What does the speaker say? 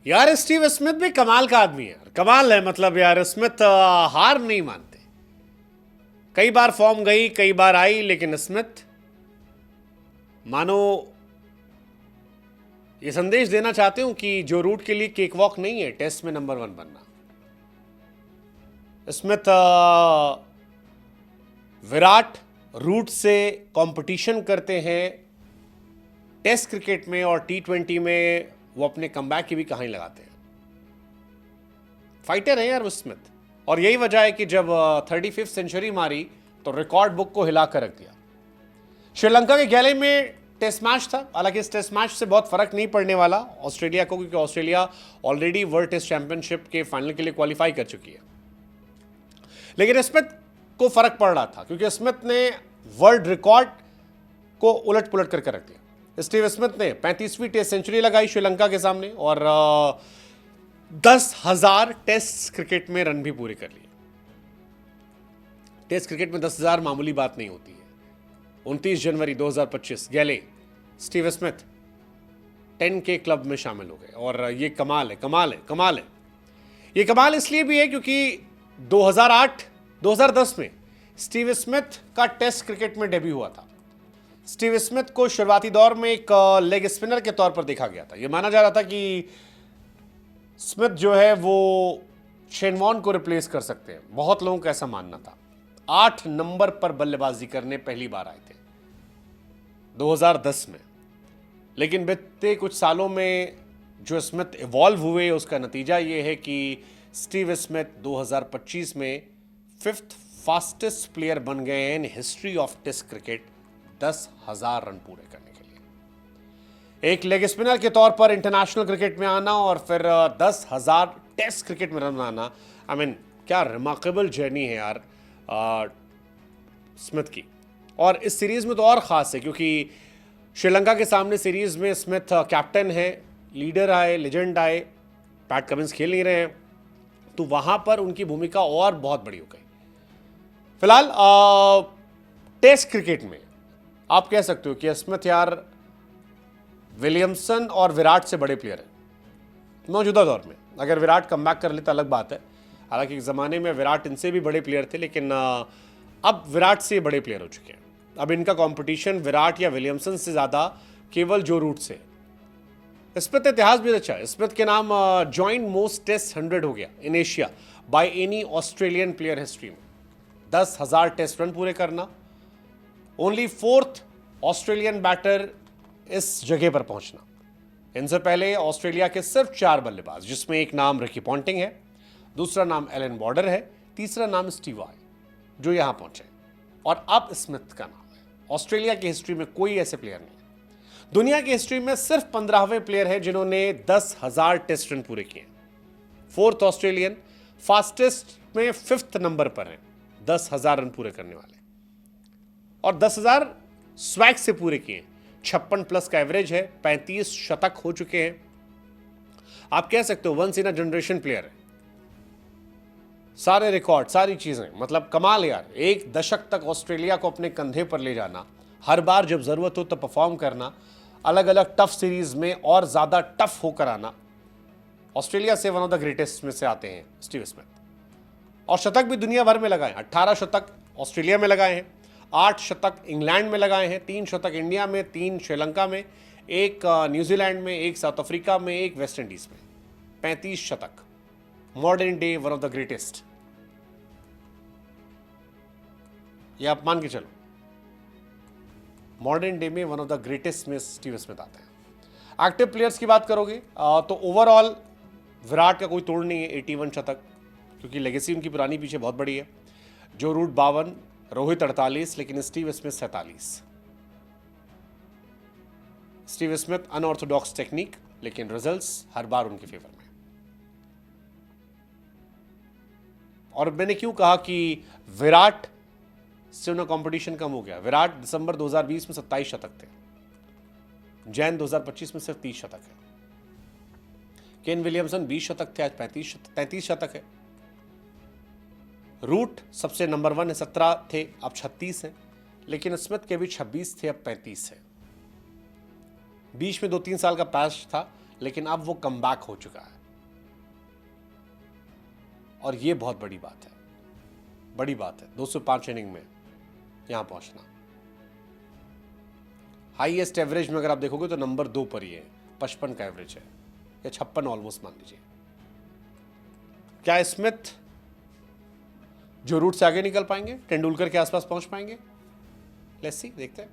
यार Steve Smith भी कमाल का आदमी है यार, कमाल है। मतलब यार स्मिथ हार नहीं मानते। कई बार फॉर्म गई, कई बार आई, लेकिन स्मिथ मानो ये संदेश देना चाहते हूं कि जो रूट के लिए केक वॉक नहीं है, टेस्ट में नंबर 1 बनना। स्मिथ विराट रूट से कंपटीशन करते हैं टेस्ट क्रिकेट में, और T20 में वो अपने कमबैक की भी कहानी लगाते हैं। फाइटर है यार वो स्मिथ, और यही वजह है कि जब 35th सेंचुरी मारी तो रिकॉर्ड बुक को हिला कर रख दिया। श्रीलंका के गैले में टेस्ट मैच था। हालांकि इस टेस्ट मैच से बहुत फर्क नहीं पड़ने वाला ऑस्ट्रेलिया को, क्योंकि Australia already world test championship के फाइनल के लिए क्वालिफाई कर चुकी है। लेकिन स्मिथ को फर्क पड़ रहा था, क्योंकि स्मिथ ने वर्ल्ड रिकॉर्ड को उलट पुलट करके रख दिया। स्टीव स्मिथ ने 35वीं टेस्ट सेंचुरी लगाई श्रीलंका के सामने, और 10,000 टेस्ट क्रिकेट में रन भी पूरे कर लिए। टेस्ट क्रिकेट में 10,000 मामूली बात नहीं होती है। 29 जनवरी 2025 गैले स्टीव स्मिथ 10K क्लब में शामिल हो गए, और ये कमाल है, कमाल है, कमाल है। ये कमाल इसलिए भी है क्योंकि 2010 में स्टीव स्मिथ का टेस्ट क्रिकेट में डेब्यू हुआ था। स्टीव स्मिथ को शुरुआती दौर में एक लेग स्पिनर के तौर पर देखा गया था। यह माना जा रहा था कि स्मिथ जो है वो शेन वॉर्न को रिप्लेस कर सकते हैं। बहुत लोगों का ऐसा मानना था। 8 नंबर पर बल्लेबाजी करने पहली बार आए थे 2010 में। लेकिन बीते कुछ सालों में जो स्मिथ इवॉल्व हुए, उसका नतीजा ये है कि स्टीव स्मिथ 2025 में 5th फास्टेस्ट प्लेयर बन गए हैं in history of test cricket, 10,000 run पूरे करने के लिए। एक लेग स्पिनर के तौर पर इंटरनेशनल क्रिकेट में आना और फिर 10,000 टेस्ट क्रिकेट में रन बनाना, आई मीन क्या रिमार्केबल जर्नी है यार स्मिथ की। और इस सीरीज में तो और ख़ास है क्योंकि श्रीलंका के सामने सीरीज में स्मिथ कैप्टन है, लीडर आए, लेजेंड आए, पैट कमिंस खेल नहीं रहे हैं, तो वहाँ पर उनकी भूमिका और बहुत बड़ी हो गई। फिलहाल टेस्ट क्रिकेट में आप कह सकते हो कि स्मिथ यार विलियमसन और विराट से बड़े प्लेयर हैं मौजूदा दौर में। अगर विराट कमबैक कर लेता अलग बात है। हालांकि एक ज़माने में विराट इनसे भी बड़े प्लेयर थे, लेकिन अब विराट से बड़े प्लेयर हो चुके हैं। अब इनका कंपटीशन विराट या विलियमसन से ज़्यादा केवल जो रूट से। स्मिथ इतिहास भी अच्छा है। स्मिथ के नाम जॉइंट मोस्ट टेस्ट 100 हो गया in Asia by any Australian player history में। 10,000 टेस्ट रन पूरे करना, ओनली 4th ऑस्ट्रेलियन बैटर इस जगह पर पहुंचना। इनसे पहले ऑस्ट्रेलिया के सिर्फ 4 बल्लेबाज, जिसमें एक नाम रिकी पॉन्टिंग है, दूसरा नाम एलन बॉर्डर है, तीसरा नाम स्टीव वाय, जो यहां पहुंचे, और अब स्मिथ का नाम है। ऑस्ट्रेलिया की हिस्ट्री में कोई ऐसे प्लेयर नहीं है। दुनिया की हिस्ट्री में सिर्फ 15वें प्लेयर है जिन्होंने 10,000 टेस्ट रन पूरे किए। 4th ऑस्ट्रेलियन, फास्टेस्ट में 5th नंबर पर है 10,000 रन पूरे करने वाले, और 10,000 स्वैग से पूरे किए। 56 प्लस का एवरेज है, 35 शतक हो चुके हैं। आप कह सकते हो once in a generation player है। सारे रिकॉर्ड, सारी चीजें, मतलब कमाल यार। एक दशक तक ऑस्ट्रेलिया को अपने कंधे पर ले जाना, हर बार जब जरूरत हो तो परफॉर्म करना, अलग अलग टफ सीरीज में और ज्यादा टफ होकर आना। ऑस्ट्रेलिया से वन ऑफ द ग्रेटेस्ट में से आते हैं स्टीव स्मिथ। और शतक भी दुनिया भर में लगाए। 18 शतक ऑस्ट्रेलिया में लगाए हैं, 8 शतक इंग्लैंड में लगाए हैं, 3 शतक इंडिया में, 3 श्रीलंका में, 1 न्यूजीलैंड में, 1 साउथ अफ्रीका में, 1 वेस्ट इंडीज में। 35 शतक। Modern day one of the greatest. यह आप मान के चलो, मॉडर्न डे में वन ऑफ द ग्रेटेस्ट में स्टीव स्मिथ आते हैं। एक्टिव प्लेयर्स की बात करोगे तो ओवरऑल विराट का कोई तोड़ नहीं है, 81 शतक, क्योंकि लेगेसी उनकी पुरानी पीछे बहुत बड़ी है। जो रूट 52, रोहित 48, लेकिन Steve Smith 47। Steve Smith unorthodox technique, लेकिन रिजल्ट्स हर बार उनके फेवर में। और मैंने क्यों कहा कि विराट से उनका कंपटीशन कम हो गया। विराट दिसंबर 2020 में 27 शतक थे, जैन 2025 में सिर्फ 30 शतक है। केन विलियमसन 20 शतक थे, आज 33 शतक है। रूट सबसे नंबर 1 है, 17 थे, अब 36 है। लेकिन स्मिथ के भी 26 थे, अब 35 है। बीच में 2-3 साल का पैच था, लेकिन अब वो कमबैक हो चुका है और ये बहुत बड़ी बात है, बड़ी बात है 205 इनिंग में यहां पहुंचना। हाईएस्ट एवरेज में अगर आप देखोगे तो नंबर 2 पर ही है, 55 का एवरेज है या 56 ऑलमोस्ट मान लीजिए। क्या स्मिथ जो रूट से आगे निकल पाएंगे, तेंदुलकर के आसपास पहुंच पाएंगे? लेट्स सी, देखते हैं।